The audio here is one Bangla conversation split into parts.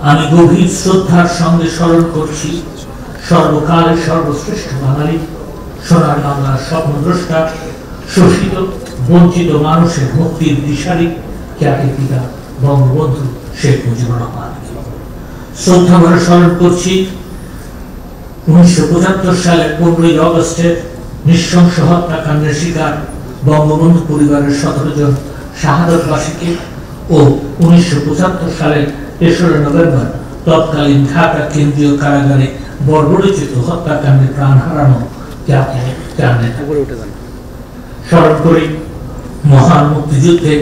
আমি গভীর শ্রদ্ধার সঙ্গে স্মরণ করছি সর্বকালের সর্বশ্রেষ্ঠ বাঙালি, সোনার বাংলার স্বপ্নদ্রষ্টা, শোষিত বঞ্চিত মানুষের মুক্তির দিশারি জাতির পিতা বঙ্গবন্ধু শেখ মুজিবুর রহমান। শ্রদ্ধা ভরে স্মরণ করছি 1975 সালের 15 আগস্টের নৃশংস হত্যাকাণ্ডের শিকার বঙ্গবন্ধু পরিবারের 17 জন শাহাদতবাসীকে ও 1975 সালের 3রা নভেম্বর তৎকালীন ঢাকা কেন্দ্রীয় কারাগারে বর্বরোচিত হত্যাকাণ্ডে প্রাণ হারানো জাতীয় স্মরণ করি মহান মুক্তিযুদ্ধে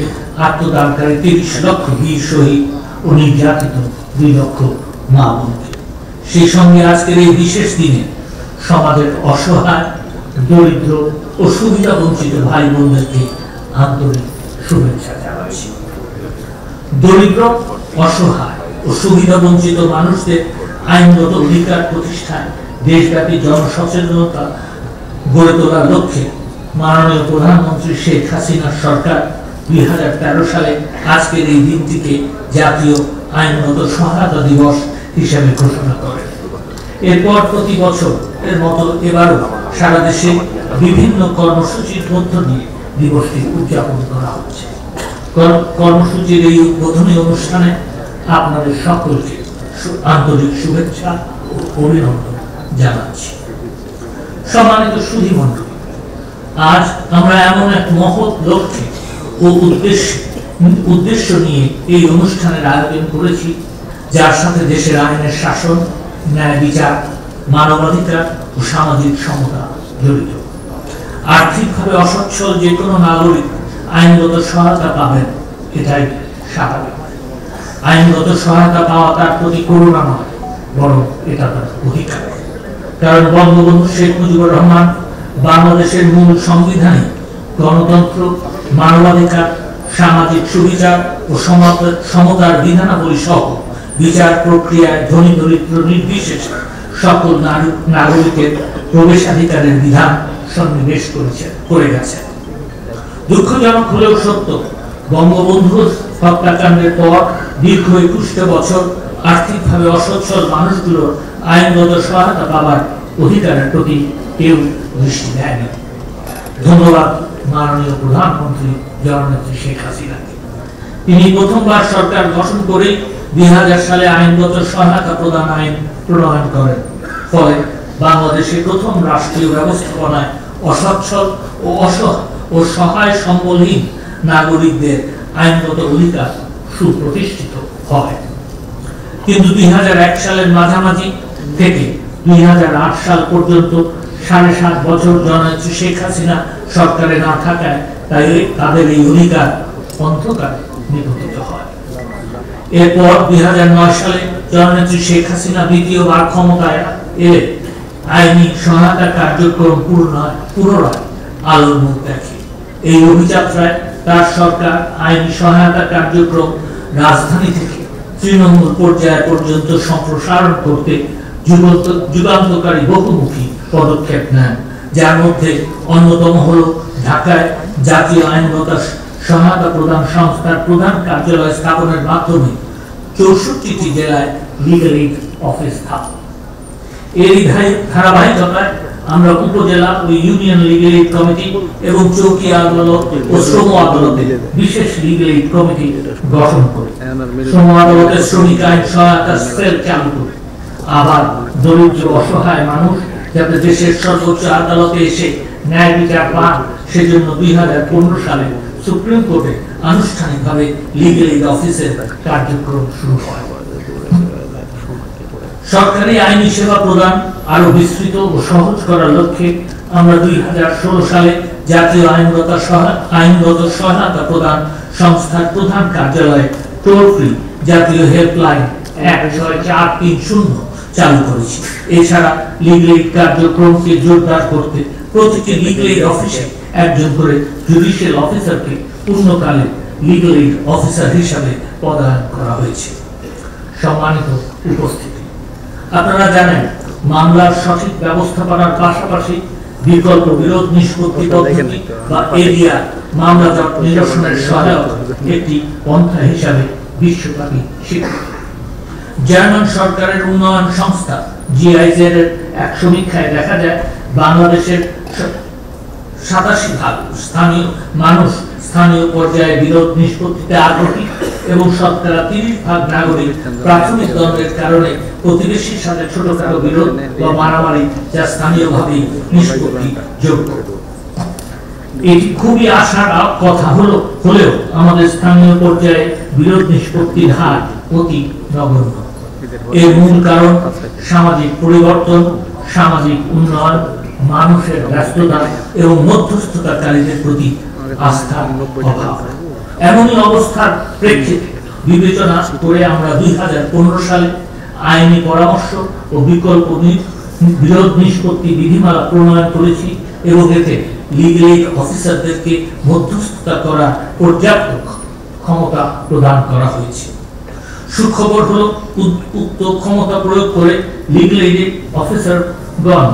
আত্মদানকারী 30 লক্ষ বীর শহীদ ও নির্যাতিত 2 লক্ষ মা বোনকে। সেই সঙ্গে আজকের এই বিশেষ দিনে সমাজের অসহায়, দরিদ্র ও সুবিধা বঞ্চিত ভাই বোনদেরকে আন্তরিক শুভেচ্ছা জানাচ্ছি। দরিদ্র, অসহায় ও সুবিধা বঞ্চিত মানুষদের আইনগত অধিকার প্রতিষ্ঠায় দেশব্যাপী জনসচেতনতা গড়ে তোলার লক্ষ্যে মাননীয় প্রধানমন্ত্রী শেখ হাসিনার সরকার 2013 সালে আজকের এই দিনটিকে জাতীয় আইনগত সহায়তা দিবস হিসেবে ঘোষণা করে। এরপর প্রতি বছর এর মতো এবারও সারা দেশে বিভিন্ন কর্মসূচির মধ্য দিয়ে দিবসটি উদযাপন করা হচ্ছে। কর্মসূচির এই উদ্বোধনী অনুষ্ঠানে আপনাদের সকলকে আন্তরিক শুভেচ্ছা ও অভিনন্দন জানাচ্ছি। সম্মানিত সুধীমণ্ডলী, আজ আমরা এমন এক মহৎ লক্ষ্যে ও উদ্দেশ্য নিয়ে এই অনুষ্ঠানের আয়োজন করেছি, যার সাথে দেশের আইনের শাসন, ন্যায় বিচার, মানবাধিকার ও সামাজিক সমতা জড়িত। আর্থিকভাবে অসচ্ছল যে কোনো নাগরিক আইনগত সহায়তা পাবেন, এটাই স্বাভাবিক। আইনগত সহায়তা পাওয়া তার প্রতি করুণা নয়, বরং এটা তার অধিকার। কারণ বঙ্গবন্ধু শেখ মুজিবুর রহমান বাংলাদেশের মূল সংবিধানে গণতন্ত্র, মানবাধিকার, সামাজিক সুবিচার ও সমতার বিধানাবলী সহ বিচার প্রক্রিয়ায় ধনী দরিদ্র নির্বিশেষে সকল নাগরিকের প্রবেশাধিকারের বিধান সন্নিবেশ করে গেছেন। দুঃখজনক হলেও সত্য, বঙ্গবন্ধুর হত্যাকাণ্ডের পর দীর্ঘ 21 বছর আর্থিকভাবে অসচ্ছল মানুষগুলোর আইনগত সহায়তা পাওয়ার অধিকারের প্রতি কেউ দৃষ্টি দেয়নি। ধন্যবাদ মাননীয় প্রধানমন্ত্রী জননেত্রী শেখ হাসিনাকে। তিনি প্রথমবার সরকার গঠন করে 2000 সালে আইনগত সহায়তা প্রদান আইন প্রণয়ন করেন। ফলে বাংলাদেশে প্রথম রাষ্ট্রীয় ব্যবস্থাপনায় অসচ্ছল ও সহায় সম্বলহীন নাগরিকদের আইনগত অধিকার সুপ্রতিষ্ঠিত হয়। কিন্তু 2001 সালের মাঝামাঝি থেকে 2008 সাল পর্যন্ত 7.5 বছর জননেত্রী শেখ হাসিনা সরকারে না থাকায় তাদের এই অধিকার অন্ধকারে নিপতিত হয়। এরপর 2009 সালে জননেত্রী শেখ হাসিনা দ্বিতীয়বার ক্ষমতায় এলে আইনি সহায়তা কার্যক্রম পুনরায় আলোর মুখ দেখে। এই অভিযাত্রায় তার সরকার আইনি সহায়তা কার্যক্রম রাজধানী থেকে তৃণমূল পর্যায় পর্যন্ত সম্প্রসারণ করতে যুগান্তকারী বহুমুখী পদক্ষেপ নেন, যার মধ্যে অন্যতম হল ঢাকায় জাতীয় আইনগত সহায়তা প্রদান সংস্থার প্রধান কার্যালয় স্থাপনের মাধ্যমে 64টি জেলায় লিগ্যাল এইড অফিস স্থাপন। এর ধারাবাহিকতায় আমরা উপজেলা ও ইউনিয়ন লিগ্যাল এইড কমিটি এবং চৌকি আদালত ও শ্রম আদালতে বিশেষ লিগ্যাল এইড কমিটি গঠন করি। শ্রম আদালতের শ্রমিক আইন সহায়তা সেল চালু করি। আবার দরিদ্র অসহায় মানুষ যাতে দেশের সর্বোচ্চ আদালতে এসে ন্যায় বিচার পান, সেজন্য 2015 সালে সুপ্রিম কোর্টে আনুষ্ঠানিকভাবে লিগ্যাল এইড অফিসের কার্যক্রম শুরু হয়। সরকারি আইনি সেবা প্রদান আরো বিস্তৃত ও সহজ করার লক্ষ্যে আমরা 2016 সালে জাতীয় আইনগত সহায়তা প্রদান সংস্থার প্রধান কার্যালয়ে টোল ফ্রি জাতীয় হেল্পলাইন 16430 চালু করেছি। এছাড়া লিগ্যাল এইড কার্যক্রমকে জোরদার করতে প্রতিটি লিগ্যাল এইড অফিসে একজন করে জুডিশিয়াল অফিসারকে পূর্ণকালে লিগ্যাল এইড অফিসার হিসাবে পদায়ন করা হয়েছে। সম্মানিত উপস্থিতি, আপনারা জানেন মামলার সঠিক ব্যবস্থাপনার পাশাপাশি বিকল্প বিরোধ নিষ্পত্তি পদ্ধতি বা এরিয়া মামলা নিরসনের সহায়ক একটি পন্থা হিসাবে বিশ্বব্যাপী স্বীকৃত। জার্মান সরকারের উন্নয়ন সংস্থা GIZ এর এক সমীক্ষায় দেখা যায় বাংলাদেশের 87% স্থানীয় মানুষ স্থানীয় পর্যায়ে বিরোধ নিষ্পত্তিতে আগ্রহী এবং 30% নাগরিক প্রাথমিক দ্বন্দ্বের কারণে প্রতিবেশীর সাথে ছোটখাটো বিরোধ বা মারামারি যা স্থানীয়ভাবে নিষ্পত্তিযোগ্য। এটি খুবই আশার কথা হলেও আমাদের স্থানীয় পর্যায়ে বিরোধ নিষ্পত্তির হার অতি নগণ্য। এর মূল কারণ সামাজিক পরিবর্তন, সামাজিক উন্নয়ন, মানুষের ব্যস্ততা এবং মধ্যস্থতাকারীদের প্রতি আস্থার অভাব। এমনই অবস্থার প্রেক্ষিতে বিবেচনা করে আমরা 2015 সালে আইনি পরামর্শ ও বিকল্প বিরোধ নিষ্পত্তি বিধিমালা প্রণয়ন করেছি এবং এতে লিগ্যাল এইড অফিসারদেরকে মধ্যস্থতা করার পর্যাপ্ত ক্ষমতা প্রদান করা হয়েছে। সুখবর হলো উক্ত ক্ষমতা প্রয়োগ করে লিগ্যাল এইড অফিসারগণ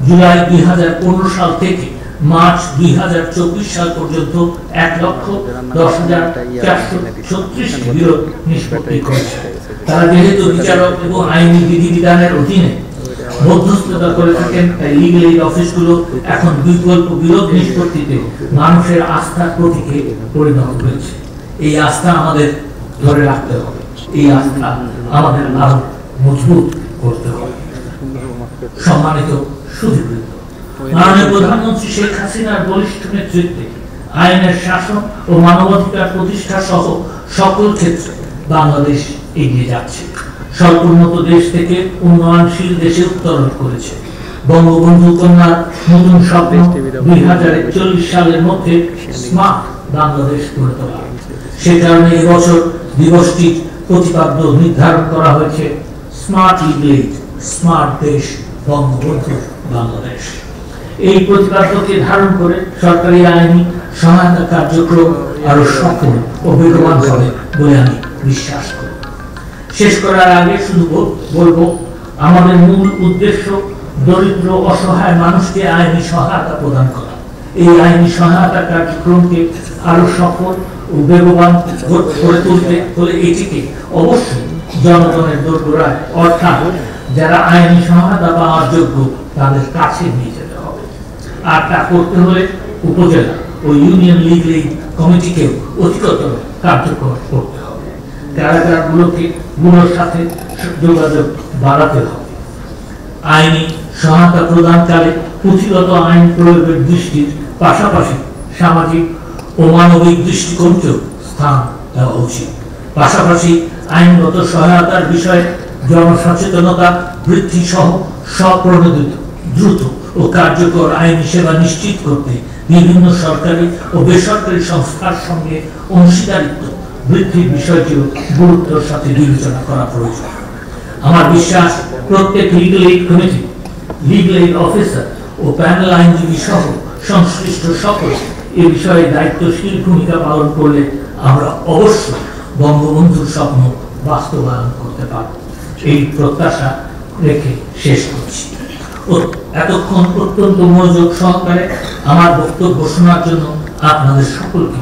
জুলাই 2015 সাল থেকে মার্চ 2024 সাল পর্যন্ত 1,10,436 বিরোধ নিষ্পত্তি করেছে। তারা যেহেতু বিচারক এবং আইনি বিধিবিধানের অধীনে মধ্যস্থতা করে থাকেন, তাই লিগ্যাল এইড অফিসগুলো এখন বিকল্প বিরোধ নিষ্পত্তিতে মানুষের আস্থার প্রতীকে পরিণত হয়েছে। এই আস্থা আমাদের ধরে রাখতে হবে, এই আস্থা আমাদের আরো মজবুত করতে হবে। সম্মানিত সুধীবৃন্দ, মাননীয় প্রধানমন্ত্রী শেখ হাসিনার বলিষ্ঠ নেতৃত্বে আইনের শাসন ও মানবাধিকার প্রতিষ্ঠা সহ সকল ক্ষেত্রে বাংলাদেশ এগিয়ে যাচ্ছে। স্বল্পোন্নত দেশ থেকে উন্নয়নশীল দেশে উত্তরণ করেছে। বঙ্গবন্ধু কন্যার নতুন স্বপ্ন 2041 সালের মধ্যে স্মার্ট বাংলাদেশ গড়ে তোলা। সে কারণে এবছর দিবসটি প্রতিপাদ্য নির্ধারণ করা হয়েছে স্মার্ট লিগ্যাল, স্মার্ট দেশ, বঙ্গবন্ধু বাংলাদেশ। এই প্রতিপাদ্যকে ধারণ করে সরকারি আইনি সহায়তা কার্যক্রম আরো সফল ও বেগবান হবে বলে আমি বিশ্বাস করি। শেষ করার আগে শুধু বলবো, আমাদের মূল উদ্দেশ্য দরিদ্র অসহায় মানুষকে আইনি সহায়তা প্রদান করা। এই আইনি সহায়তা কার্যক্রমকে আরো সফল ও বেগবান করে তুলতে হলে এটিকে অবশ্যই জনগণের দোরগোড়ায়, অর্থাৎ যারা আইনি সহায়তা পাওয়ার যোগ্য তাদের কাছে নিয়ে যেতে হবে। আর তা করতে হলে উপজেলা ও ইউনিয়ন লিগ্যাল এইড কমিটিকেও অধিকতর কার্যকর করতে হবে। কারাগারগুলোর সাথে যোগাযোগ বাড়াতে হবে। আইনি সহায়তা প্রদানকালে পুঁথিগত আইন প্রয়োগের দৃষ্টির পাশাপাশি সামাজিক ও মানবিক দৃষ্টিকোণকেও স্থান দেওয়া উচিত। পাশাপাশি আইনগত সহায়তার বিষয়ে জনসচেতনতা বৃদ্ধি সহ স্বপ্রণোদিত দ্রুত ও কার্যকর আইনি সেবা নিশ্চিত করতে বিভিন্ন সরকারি ও বেসরকারি সংস্থার সঙ্গে অংশীদারিত্ব বৃদ্ধির বিষয়টিও গুরুত্বের সাথে বিবেচনা করা প্রয়োজন। আমার বিশ্বাস প্রত্যেক legal aid committee, legal aid officer ও প্যানেল আইনজীবী সহ সংশ্লিষ্ট সকল এ বিষয়ে দায়িত্বশীল ভূমিকা পালন করলে আমরা অবশ্যই বঙ্গবন্ধুর স্বপ্ন বাস্তবায়ন করতে পারব। এই প্রত্যাশা রেখে শেষ করছি। এতক্ষণ অত্যন্ত মনোযোগ সহকারে আমার বক্তব্য শোনার জন্য আপনাদের সকলকে